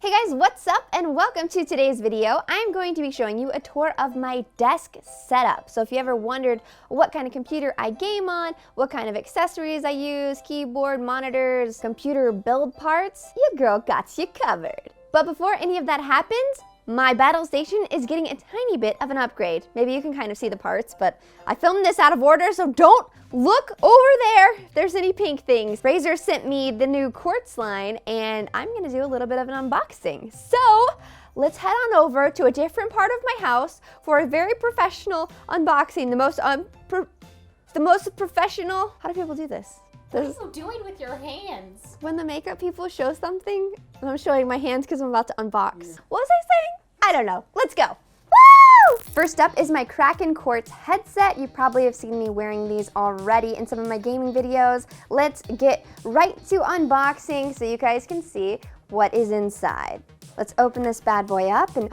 Hey guys, what's up and welcome to today's video. I'm going to be showing you a tour of my desk setup. So if you ever wondered what kind of computer I game on, what kind of accessories I use, keyboard, monitors, computer build parts, your girl got you covered. But before any of that happens, my Basilisk is getting a tiny bit of an upgrade. Maybe you can kind of see the parts, but I filmed this out of order, so don't look over there if there's any pink things. Razer sent me the new Quartz line, and I'm gonna do a little bit of an unboxing. So let's head on over to a different part of my house for a very professional unboxing. The most professional, how do people do this? What are you doing with your hands? When the makeup people show something, I'm showing my hands because I'm about to unbox. What was I saying? I don't know. Let's go. Woo! First up is my Kraken Quartz headset. You probably have seen me wearing these already in some of my gaming videos. Let's get right to unboxing so you guys can see what is inside. Let's open this bad boy up and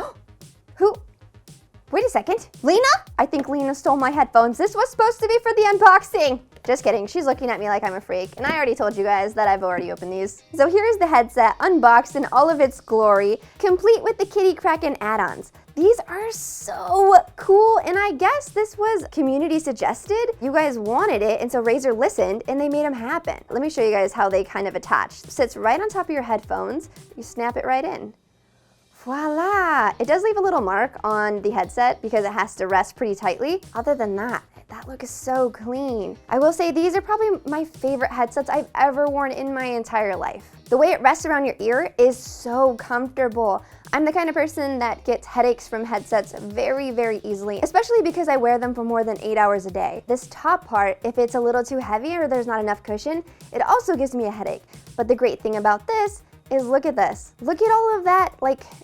wait a second, Lina? I think Lina stole my headphones. This was supposed to be for the unboxing. Just kidding, she's looking at me like I'm a freak, and I already told you guys that I've already opened these. So here's the headset, unboxed in all of its glory, complete with the Kitty Kraken add-ons. These are so cool, and I guess this was community suggested. You guys wanted it, and so Razer listened, and they made them happen. Let me show you guys how they kind of attach. It sits right on top of your headphones. You snap it right in. Voila! It does leave a little mark on the headset because it has to rest pretty tightly. Other than that, that look is so clean. I will say these are probably my favorite headsets I've ever worn in my entire life. The way it rests around your ear is so comfortable. I'm the kind of person that gets headaches from headsets very, very easily, especially because I wear them for more than 8 hours a day. This top part, if it's a little too heavy or there's not enough cushion, it also gives me a headache. But the great thing about this is look at this. Look at all of that,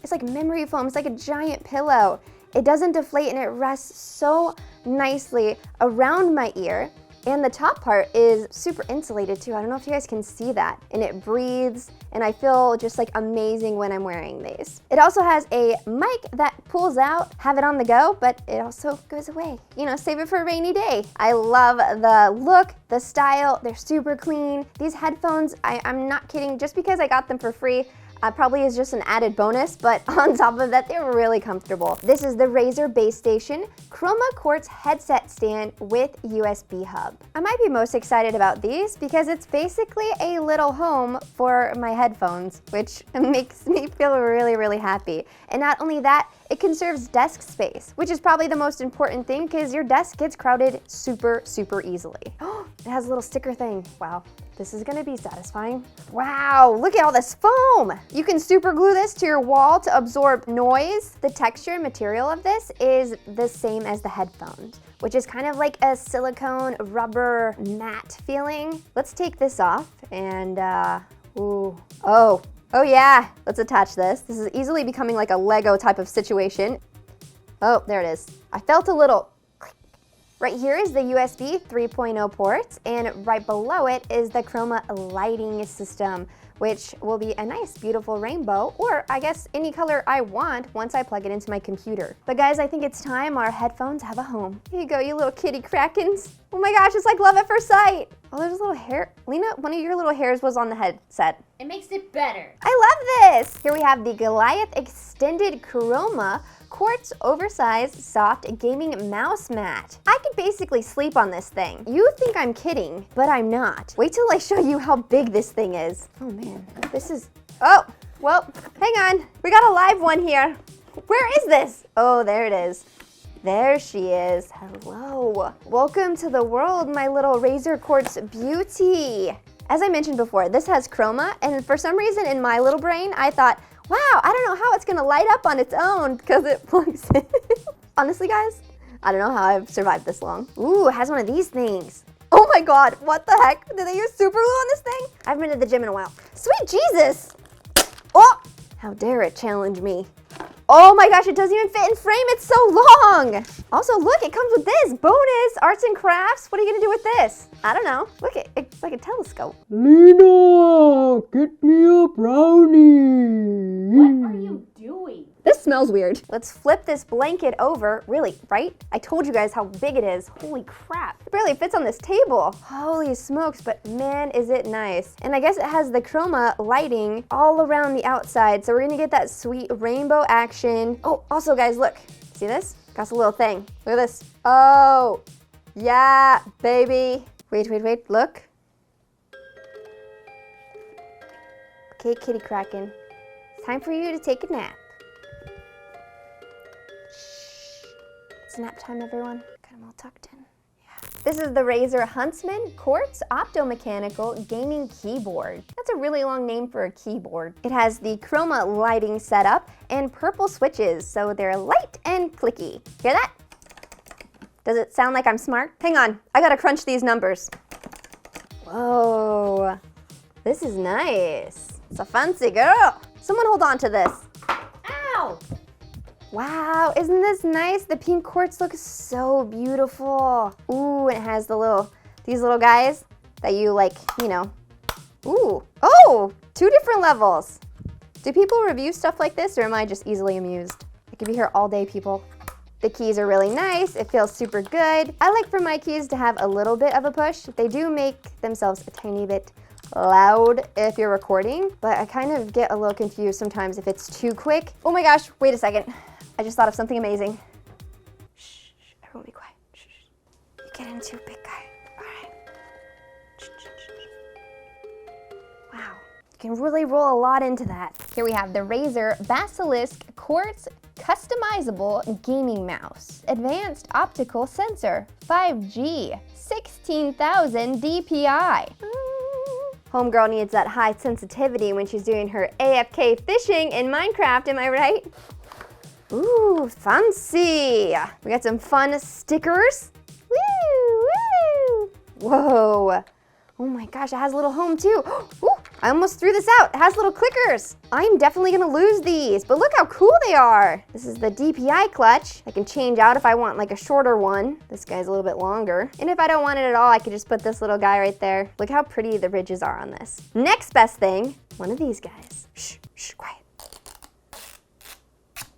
it's like memory foam. It's like a giant pillow. It doesn't deflate and it rests so nicely around my ear. And the top part is super insulated too. I don't know if you guys can see that. And it breathes, and I feel just like amazing when I'm wearing these. It also has a mic that pulls out, have it on the go, but it also goes away. You know, save it for a rainy day. I love the look, the style, they're super clean. These headphones, I'm not kidding, just because I got them for free, probably is just an added bonus, but on top of that, they're really comfortable. This is the Razer Basestation Chroma Quartz headset stand with USB hub. I might be most excited about these because it's basically a little home for my headphones, which makes me feel really, really happy. And not only that, it conserves desk space, which is probably the most important thing because your desk gets crowded super, super easily. Oh, it has a little sticker thing. Wow, this is gonna be satisfying. Wow, look at all this foam. You can super glue this to your wall to absorb noise. The texture and material of this is the same as the headphones, which is kind of like a silicone rubber matte feeling. Let's take this off and, Oh yeah, let's attach this. This is easily becoming like a Lego type of situation. Oh, there it is. I felt a little click. Right here is the USB 3.0 port, and right below it is the Chroma lighting system, which will be a nice, beautiful rainbow, or I guess any color I want once I plug it into my computer. But guys, I think it's time our headphones have a home. Here you go, you little kitty Krakens. Oh my gosh, it's like love at first sight. Oh, there's a little hair. Lina, one of your little hairs was on the headset. It makes it better. I love this. Here we have the Goliath Extended Chroma Quartz Oversized Soft Gaming Mouse Mat. I could basically sleep on this thing. You think I'm kidding, but I'm not. Wait till I show you how big this thing is. Oh man, this is, oh, well, hang on. We got a live one here. Where is this? Oh, there it is. There she is. Hello. Welcome to the world, my little Razer Quartz beauty. As I mentioned before, this has Chroma, and for some reason in my little brain, I thought, wow, I don't know how it's gonna light up on its own because it plugs in. Honestly, guys, I don't know how I've survived this long. Ooh, it has one of these things. Oh my God, what the heck? Did they use super glue on this thing? I haven't been to the gym in a while. Sweet Jesus. Oh, how dare it challenge me. Oh my gosh, it doesn't even fit in frame, it's so long. Also, look, it comes with this, bonus, arts and crafts. What are you gonna do with this? I don't know, look, it's like a telescope. Lina, get me a brownie. What are you doing? This just smells weird. Let's flip this blanket over. Really, right? I told you guys how big it is. Holy crap. It barely fits on this table. Holy smokes, but man, is it nice. And I guess it has the Chroma lighting all around the outside. So we're gonna get that sweet rainbow action. Oh, also guys, look. See this? Got a little thing. Look at this. Oh, yeah, baby. Wait, look. Okay, kitty Kraken. It's time for you to take a nap. Shh. It's nap time, everyone. Got them all tucked in. Yeah. This is the Razer Huntsman Quartz Optomechanical Gaming Keyboard. That's a really long name for a keyboard. It has the Chroma lighting setup and purple switches, so they're light and clicky. Hear that? Does it sound like I'm smart? Hang on, I gotta crunch these numbers. Whoa, this is nice. It's a fancy girl. Someone hold on to this. Ow! Wow, isn't this nice? The pink quartz looks so beautiful. Ooh, and it has these little guys that you like, you know. Ooh, oh, 2 different levels. Do people review stuff like this, or am I just easily amused? I could be here all day, people. The keys are really nice. It feels super good. I like for my keys to have a little bit of a push. They do make themselves a tiny bit loud if you're recording, but I kind of get a little confused sometimes if it's too quick. Oh my gosh, wait a second. I just thought of something amazing. Shh, everyone be quiet. Shh. You're getting too big, guy. All right. Shh. Wow, you can really roll a lot into that. Here we have the Razer Basilisk Quartz Customizable Gaming Mouse. Advanced Optical Sensor, 5G, 16,000 DPI. Homegirl needs that high sensitivity when she's doing her AFK fishing in Minecraft, am I right? Ooh, fancy. We got some fun stickers. Woo, woo. Whoa. Oh my gosh, it has a little home too. Ooh, I almost threw this out. It has little clickers. I'm definitely gonna lose these, but look how cool they are. This is the DPI clutch. I can change out if I want like a shorter one. This guy's a little bit longer. And if I don't want it at all, I could just put this little guy right there. Look how pretty the ridges are on this. Next best thing, one of these guys. Shh, shh, quiet.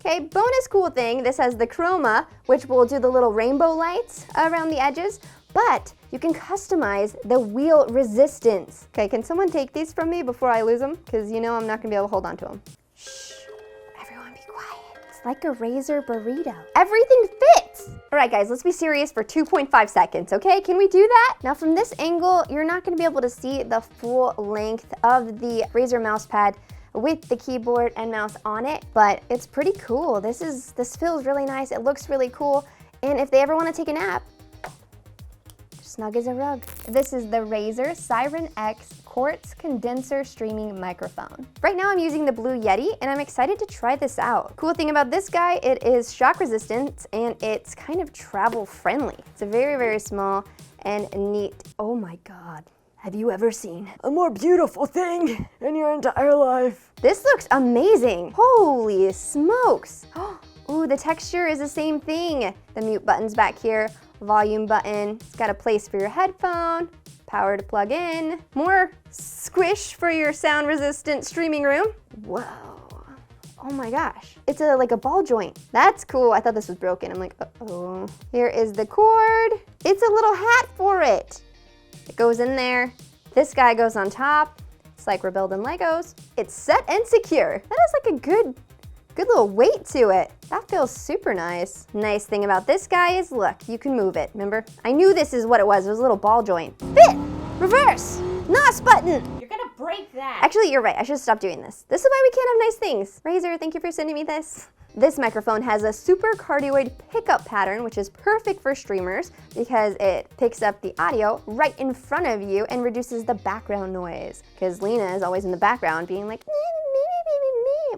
Okay, bonus cool thing, this has the Chroma, which will do the little rainbow lights around the edges, but you can customize the wheel resistance. Okay, can someone take these from me before I lose them? Because you know I'm not gonna be able to hold on to them. Shh, everyone be quiet. It's like a Razer burrito. Everything fits. All right guys, let's be serious for 2.5 seconds, okay? Can we do that? Now from this angle, you're not gonna be able to see the full length of the Razer mouse pad with the keyboard and mouse on it, but it's pretty cool. This feels really nice. It looks really cool. And if they ever want to take a nap, snug as a rug. This is the Razer Siren X Quartz Condenser Streaming Microphone. Right now I'm using the Blue Yeti and I'm excited to try this out. Cool thing about this guy, it is shock resistant and it's kind of travel friendly. It's a very, very small and neat. Oh my God. Have you ever seen a more beautiful thing in your entire life? This looks amazing. Holy smokes. Ooh, the texture is the same thing. The mute button's back here, volume button. It's got a place for your headphone, power to plug in, more squish for your sound resistant streaming room. Whoa. Oh my gosh. It's like a ball joint. That's cool. I thought this was broken. I'm like, uh-oh. Here is the cord. It's a little hat for it. It goes in there. This guy goes on top. It's like we're building Legos. It's set and secure. That is like a good little weight to it. That feels super nice. Nice thing about this guy is, look, you can move it, remember? I knew this is what it was. It was a little ball joint. Fit, reverse, NOS button. You're gonna break that. Actually, you're right. I should stop doing this. This is why we can't have nice things. Razer, thank you for sending me this. This microphone has a super cardioid pickup pattern, which is perfect for streamers because it picks up the audio right in front of you and reduces the background noise. Because Lina is always in the background being like,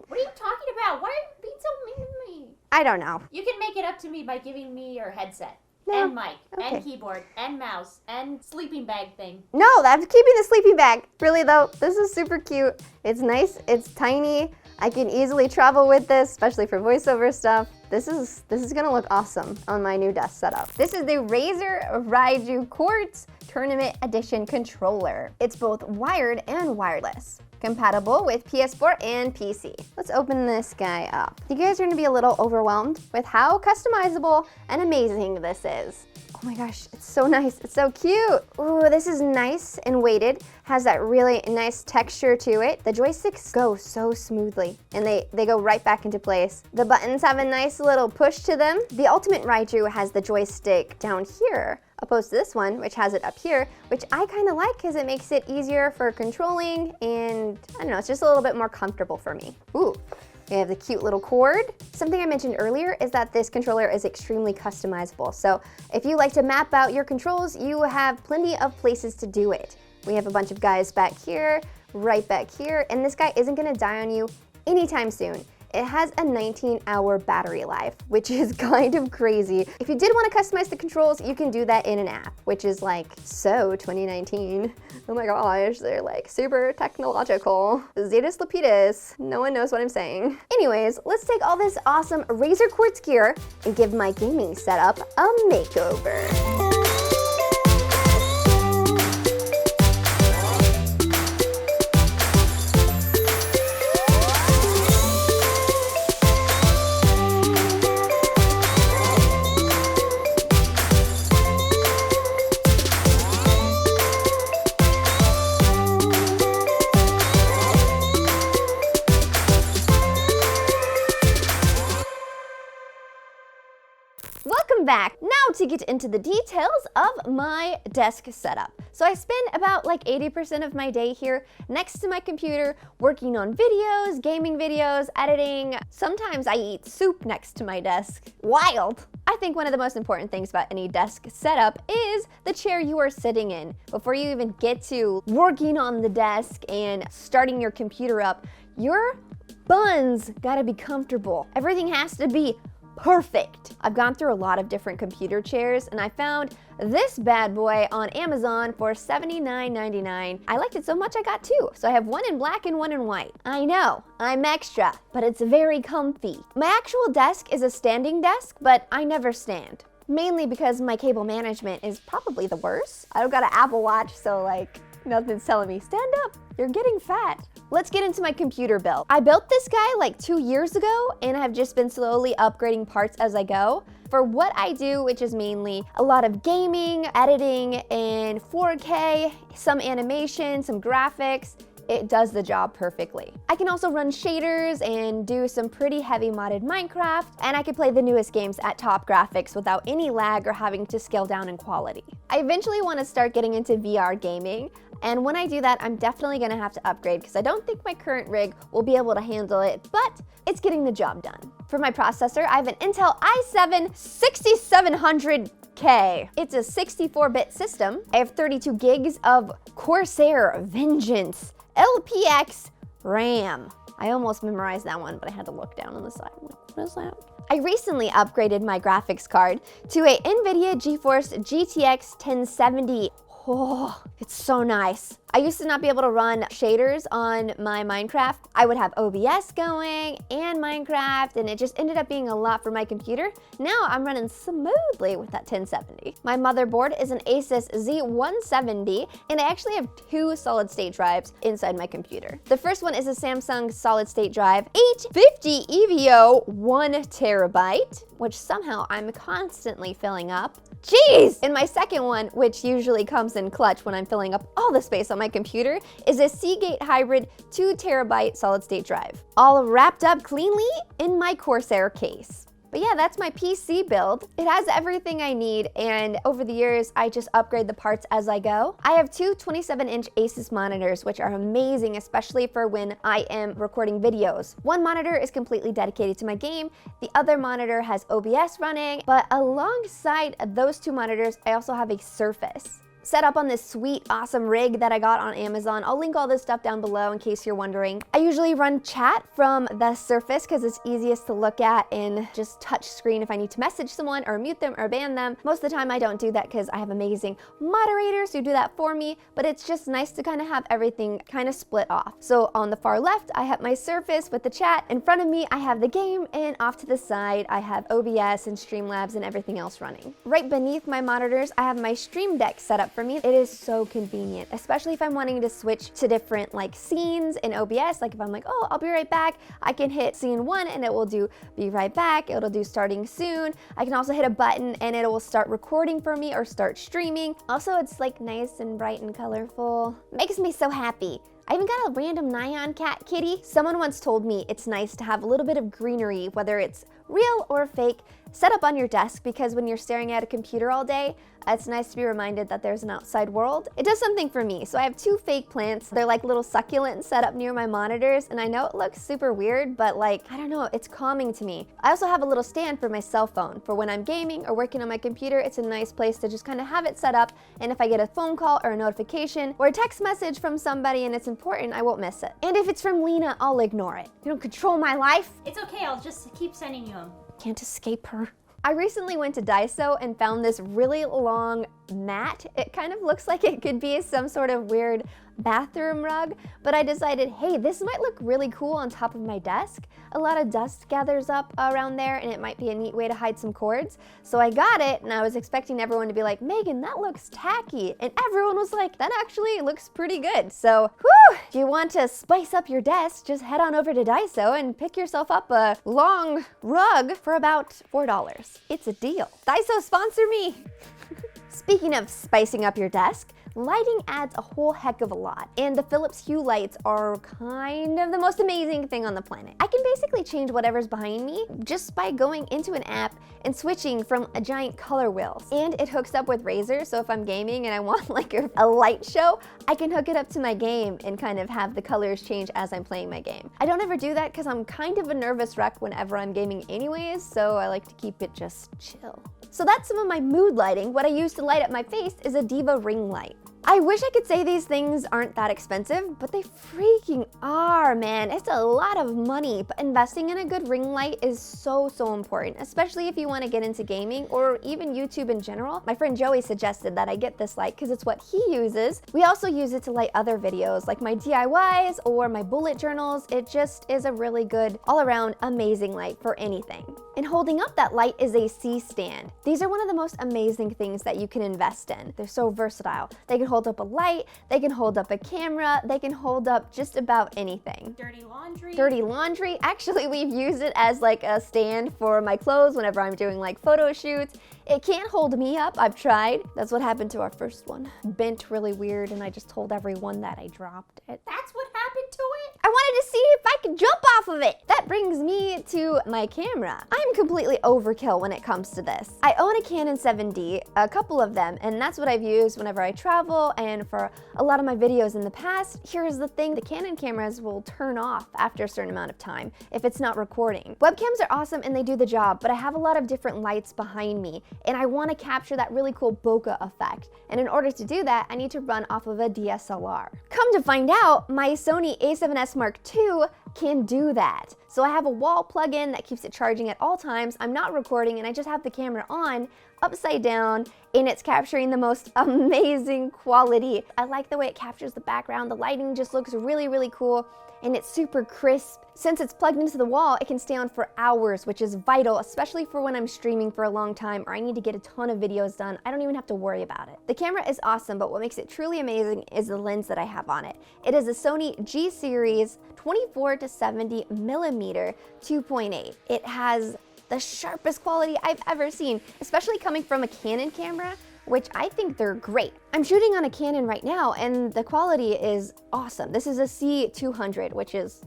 what are you talking about? Why are you being so mean to me? I don't know. You can make it up to me by giving me your headset. No. And mic, Okay. and keyboard, and mouse, and sleeping bag thing. No, I'm keeping the sleeping bag. Really though, this is super cute. It's nice, it's tiny. I can easily travel with this, especially for voiceover stuff. This is gonna look awesome on my new desk setup. This is the Razer Raiju Quartz Tournament Edition controller. It's both wired and wireless. compatible with PS4 and PC. Let's open this guy up. You guys are gonna be a little overwhelmed with how customizable and amazing this is. Oh my gosh, it's so nice, it's so cute. Ooh, this is nice and weighted, has that really nice texture to it. The joysticks go so smoothly and they go right back into place. The buttons have a nice little push to them. The Ultimate Raiju has the joystick down here, opposed to this one, which has it up here, which I kind of like because it makes it easier for controlling and I don't know, it's just a little bit more comfortable for me. Ooh. We have the cute little cord. Something I mentioned earlier is that this controller is extremely customizable. So if you like to map out your controls, you have plenty of places to do it. We have a bunch of guys back here, right back here, and this guy isn't gonna die on you anytime soon. It has a 19-hour battery life, which is kind of crazy. If you did want to customize the controls, you can do that in an app, which is like so 2019. Oh my gosh, they're like super technological. Zetus Lapidus, no one knows what I'm saying. Anyways, let's take all this awesome Razer Quartz gear and give my gaming setup a makeover. Welcome back. Now to get into the details of my desk setup. So I spend about like 80% of my day here next to my computer working on videos, gaming videos, editing. Sometimes I eat soup next to my desk. Wild! I think one of the most important things about any desk setup is the chair you are sitting in. Before you even get to working on the desk and starting your computer up, your buns gotta be comfortable. Everything has to be perfect. I've gone through a lot of different computer chairs and I found this bad boy on Amazon for $79.99. I liked it so much I got two. So I have one in black and one in white. I know, I'm extra, but it's very comfy. My actual desk is a standing desk, but I never stand. Mainly because my cable management is probably the worst. I've got an Apple Watch, so like nothing's telling me, stand up, you're getting fat. Let's get into my computer build. I built this guy like 2 years ago and I've just been slowly upgrading parts as I go. For what I do, which is mainly a lot of gaming, editing in 4K, some animation, some graphics, it does the job perfectly. I can also run shaders and do some pretty heavy modded Minecraft, and I can play the newest games at top graphics without any lag or having to scale down in quality. I eventually want to start getting into VR gaming, and when I do that, I'm definitely gonna have to upgrade because I don't think my current rig will be able to handle it, but it's getting the job done. For my processor, I have an Intel i7 6700K. It's a 64-bit system. I have 32 gigs of Corsair Vengeance LPX RAM. I almost memorized that one, but I had to look down on the side. What is that? I recently upgraded my graphics card to a NVIDIA GeForce GTX 1070. Oh, it's so nice. I used to not be able to run shaders on my Minecraft. I would have OBS going and Minecraft, and it just ended up being a lot for my computer. Now I'm running smoothly with that 1070. My motherboard is an Asus Z170, and I actually have two solid-state drives inside my computer. The first one is a Samsung solid-state drive 850 EVO 1 terabyte, which somehow I'm constantly filling up. Jeez! And my second one, which usually comes in clutch when I'm filling up all the space on my computer, is a Seagate Hybrid 2 terabyte solid-state drive, all wrapped up cleanly in my Corsair case. But yeah, that's my PC build. It has everything I need, and over the years, I just upgrade the parts as I go. I have two 27-inch Asus monitors, which are amazing, especially for when I am recording videos. One monitor is completely dedicated to my game. The other monitor has OBS running, but alongside those two monitors, I also have a Surface set up on this sweet, awesome rig that I got on Amazon. I'll link all this stuff down below in case you're wondering. I usually run chat from the Surface because it's easiest to look at and just touch screen if I need to message someone or mute them or ban them. Most of the time I don't do that because I have amazing moderators who do that for me, but it's just nice to kind of have everything kind of split off. So on the far left, I have my Surface with the chat. In front of me, I have the game, and off to the side, I have OBS and Streamlabs and everything else running. Right beneath my monitors, I have my Stream Deck set up For me, it is so convenient, especially if I'm wanting to switch to different like scenes in OBS. Like if I'm like, oh, I'll be right back, I can hit scene 1 and it will do be right back. It'll do starting soon. I can also hit a button and it will start recording for me or start streaming. Also, it's like nice and bright and colorful. Makes me so happy. I even got a random Nyan cat kitty. Someone once told me it's nice to have a little bit of greenery, whether it's real or fake, set up on your desk, because when you're staring at a computer all day, it's nice to be reminded that there's an outside world. It does something for me. So I have 2 fake plants. They're like little succulents set up near my monitors, and I know it looks super weird, but like, I don't know, it's calming to me. I also have a little stand for my cell phone. For when I'm gaming or working on my computer, it's a nice place to just kind of have it set up, and if I get a phone call or a notification or a text message from somebody and it's important, I won't miss it. And if it's from Lina, I'll ignore it. You don't control my life. It's okay, I'll just keep sending you them. Can't escape her. I recently went to Daiso and found this really long mat. It kind of looks like it could be some sort of weird bathroom rug, but I decided, hey, this might look really cool on top of my desk. A lot of dust gathers up around there and it might be a neat way to hide some cords. So I got it and I was expecting everyone to be like, Megan, that looks tacky. And everyone was like, that actually looks pretty good. So, whew, if you want to spice up your desk, just head on over to Daiso and pick yourself up a long rug for about $4. It's a deal. Daiso, sponsor me. Speaking of spicing up your desk, lighting adds a whole heck of a lot, and the Philips Hue Lights are kind of the most amazing thing on the planet. I can basically change whatever's behind me just by going into an app and switching from a giant color wheel. And it hooks up with Razer, so if I'm gaming and I want like a light show, I can hook it up to my game and kind of have the colors change as I'm playing my game. I don't ever do that because I'm kind of a nervous wreck whenever I'm gaming anyways, so I like to keep it just chill. So that's some of my mood lighting. What I use to light up my face is a Diva ring light. I wish I could say these things aren't that expensive, but they freaking are, man. It's a lot of money, but investing in a good ring light is so important, especially if you want to get into gaming or even YouTube in general. My friend Joey suggested that I get this light because it's what he uses. We also use it to light other videos like my DIYs or my bullet journals. It just is a really good, all-around amazing light for anything. And holding up that light is a C-stand. These are one of the most amazing things that you can invest in. They're so versatile. They can hold up a light, they can hold up a camera, they can hold up just about anything. Dirty laundry. Dirty laundry. Actually, we've used it as like a stand for my clothes whenever I'm doing like photo shoots. It can't hold me up, I've tried. That's what happened to our first one. Bent really weird and I just told everyone that I dropped it. That's what happened to it? I wanted to see if I could jump off of it. That brings me to my camera. I'm completely overkill when it comes to this. I own a Canon 7D, a couple of them, and that's what I've used whenever I travel and for a lot of my videos in the past. Here's the thing, the Canon cameras will turn off after a certain amount of time if it's not recording. Webcams are awesome and they do the job, but I have a lot of different lights behind me and I want to capture that really cool bokeh effect. And in order to do that, I need to run off of a DSLR. Come to find out, my Sony a7S Mark II can do that. So I have a wall plug-in that keeps it charging at all times. I'm not recording and I just have the camera on, upside down, and it's capturing the most amazing quality. I like the way it captures the background. The lighting just looks really cool and it's super crisp. Since it's plugged into the wall, it can stay on for hours, which is vital, especially for when I'm streaming for a long time or I need to get a ton of videos done. I don't even have to worry about it. The camera is awesome, but what makes it truly amazing is the lens that I have on it. It is a Sony G-Series 24 to 70 millimeter 2.8. It has the sharpest quality I've ever seen, especially coming from a Canon camera, which I think they're great. I'm shooting on a Canon right now and the quality is awesome. This is a C200, which is,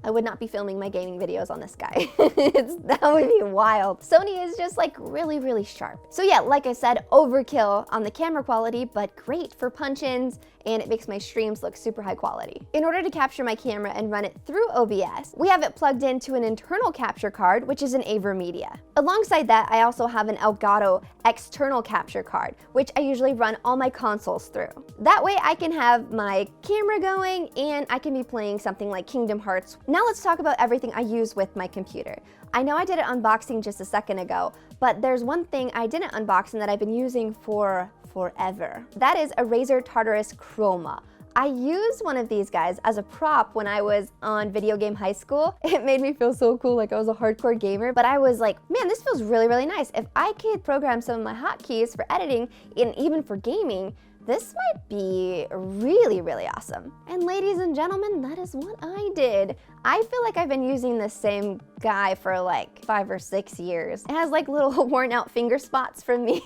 I would not be filming my gaming videos on this guy. That would be wild. Sony is just like really sharp. So yeah, like I said, overkill on the camera quality, but great for punch-ins, and it makes my streams look super high quality. In order to capture my camera and run it through OBS, we have it plugged into an internal capture card, which is an AverMedia. Alongside that, I also have an Elgato external capture card, which I usually run all my consoles through. That way I can have my camera going and I can be playing something like Kingdom Hearts. Now let's talk about everything I use with my computer. I know I did an unboxing just a second ago, but there's one thing I didn't unbox and that I've been using for forever. That is a Razer Tartarus Chroma. I used one of these guys as a prop when I was on Video Game High School. It made me feel so cool, like I was a hardcore gamer, but I was like, man, this feels really, really nice. If I could program some of my hotkeys for editing and even for gaming, this might be really, really awesome. And ladies and gentlemen, that is what I did. I feel like I've been using the same guy for like 5 or 6 years. It has like little worn out finger spots from me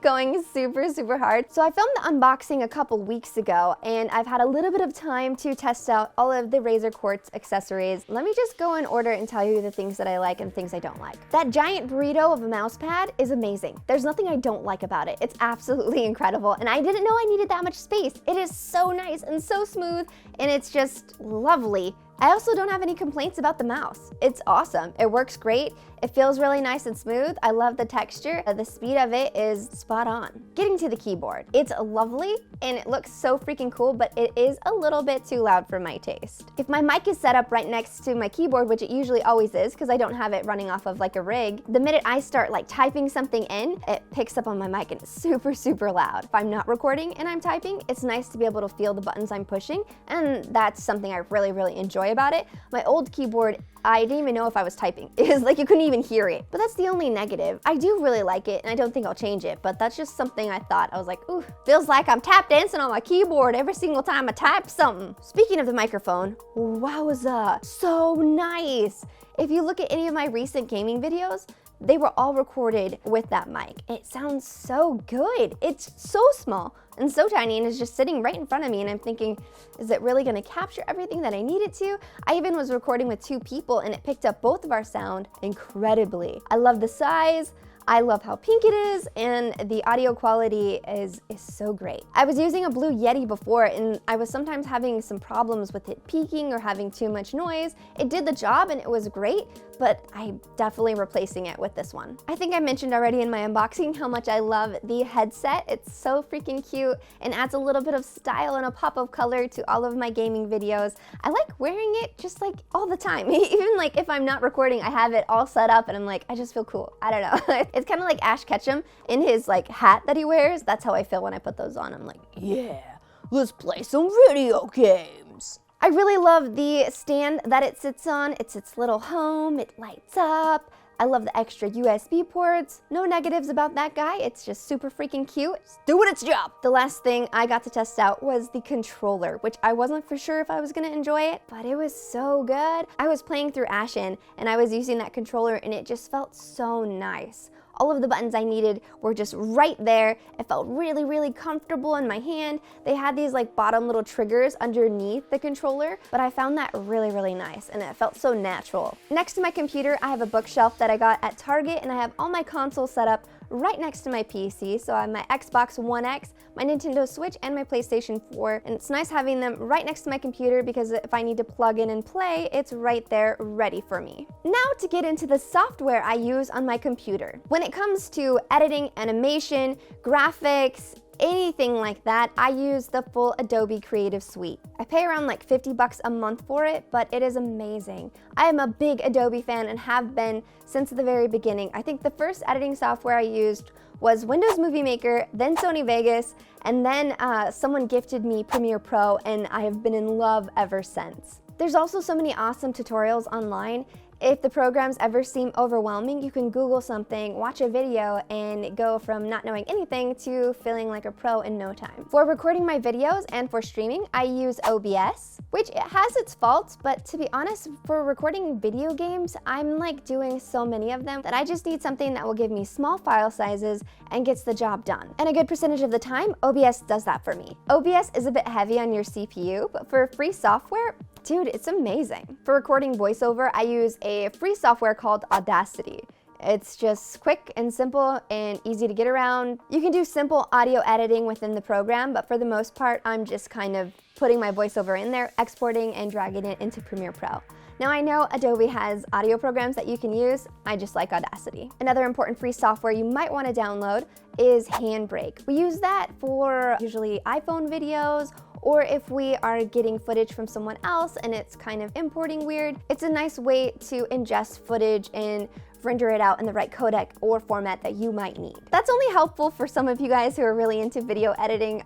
going super, super hard. So I filmed the unboxing a couple weeks ago, and I've had a little bit of time to test out all of the Razer Quartz accessories. Let me just go in order and tell you the things that I like and things I don't like. That giant burrito of a mouse pad is amazing. There's nothing I don't like about it. It's absolutely incredible, and I didn't know I needed that much space. It is so nice and so smooth, and it's just lovely. I also don't have any complaints about the mouse. It's awesome. It works great. It feels really nice and smooth. I love the texture. The speed of it is spot on. Getting to the keyboard. It's lovely and it looks so freaking cool, but it is a little bit too loud for my taste. If my mic is set up right next to my keyboard, which it usually always is because I don't have it running off of like a rig, the minute I start like typing something in, it picks up on my mic and it's super, super loud. If I'm not recording and I'm typing, it's nice to be able to feel the buttons I'm pushing, and that's something I really, really enjoy about it. My old keyboard, I didn't even know if I was typing. It was like you couldn't even hear it. But that's the only negative. I do really like it, and I don't think I'll change it, but that's just something I thought. I was like, ooh, feels like I'm tap dancing on my keyboard every single time I type something. Speaking of the microphone, wowza, so nice. If you look at any of my recent gaming videos, they were all recorded with that mic. It sounds so good. It's so small and so tiny, and it's just sitting right in front of me, and I'm thinking, is it really gonna capture everything that I need it to? I even was recording with 2 people, and it picked up both of our sound incredibly. I love the size. I love how pink it is, and the audio quality is so great. I was using a Blue Yeti before, and I was sometimes having some problems with it peaking or having too much noise. It did the job and it was great, but I'm definitely replacing it with this one. I think I mentioned already in my unboxing how much I love the headset. It's so freaking cute and adds a little bit of style and a pop of color to all of my gaming videos. I like wearing it just like all the time. Even like if I'm not recording, I have it all set up and I'm like, I just feel cool. I don't know. It's kind of like Ash Ketchum in his like hat that he wears. That's how I feel when I put those on. I'm like, yeah, let's play some video games. I really love the stand that it sits on. It's its little home. It lights up. I love the extra USB ports. No negatives about that guy. It's just super freaking cute. It's doing its job. The last thing I got to test out was the controller, which I wasn't for sure if I was gonna enjoy it, but it was so good. I was playing through Ashen and I was using that controller and it just felt so nice. All of the buttons I needed were just right there. It felt really, really comfortable in my hand. They had these like bottom little triggers underneath the controller, but I found that really, really nice and it felt so natural. Next to my computer, I have a bookshelf that I got at Target, and I have all my consoles set up right next to my PC. So I have my Xbox One X, my Nintendo Switch, and my PlayStation 4. And it's nice having them right next to my computer because if I need to plug in and play, it's right there ready for me. Now to get into the software I use on my computer. When it comes to editing, animation, graphics, anything like that, I use the full Adobe Creative Suite. I pay around like $50 a month for it, but it is amazing. I am a big Adobe fan and have been since the very beginning. I think the first editing software I used was Windows Movie Maker, then Sony Vegas, and then someone gifted me Premiere Pro, and I have been in love ever since. There's also so many awesome tutorials online. If the programs ever seem overwhelming, you can Google something, watch a video, and go from not knowing anything to feeling like a pro in no time. For recording my videos and for streaming, I use OBS, which it has its faults, but to be honest, for recording video games, I'm like doing so many of them that I just need something that will give me small file sizes and gets the job done. And a good percentage of the time, OBS does that for me. OBS is a bit heavy on your CPU, but for free software, dude, it's amazing. For recording voiceover, I use a free software called Audacity. It's just quick and simple and easy to get around. You can do simple audio editing within the program, but for the most part, I'm just kind of putting my voiceover in there, exporting and dragging it into Premiere Pro. Now I know Adobe has audio programs that you can use. I just like Audacity. Another important free software you might want to download is Handbrake. We use that for usually iPhone videos, or if we are getting footage from someone else and it's kind of importing weird. It's a nice way to ingest footage and render it out in the right codec or format that you might need. That's only helpful for some of you guys who are really into video editing.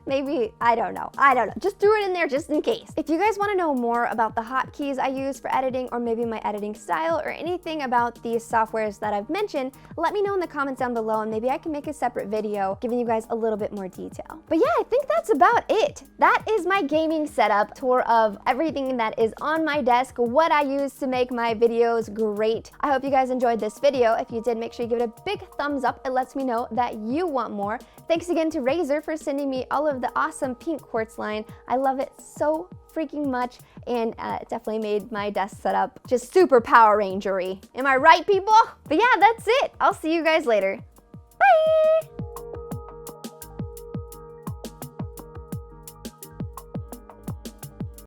Maybe, I don't know. Just threw it in there just in case. If you guys want to know more about the hotkeys I use for editing, or maybe my editing style, or anything about these softwares that I've mentioned, let me know in the comments down below, and maybe I can make a separate video giving you guys a little bit more detail. But yeah, I think that's about it. That is my gaming setup tour of everything that is on my desk, what I use to make my videos great. I hope you guys enjoyed this video. If you did, make sure you give it a big thumbs up. It lets me know that you want more. Thanks again to Razer for sending me all of the awesome pink quartz line. I love it so freaking much, and it definitely made my desk setup just super Power Ranger-y. Am I right, people? But yeah, that's it. I'll see you guys later. Bye!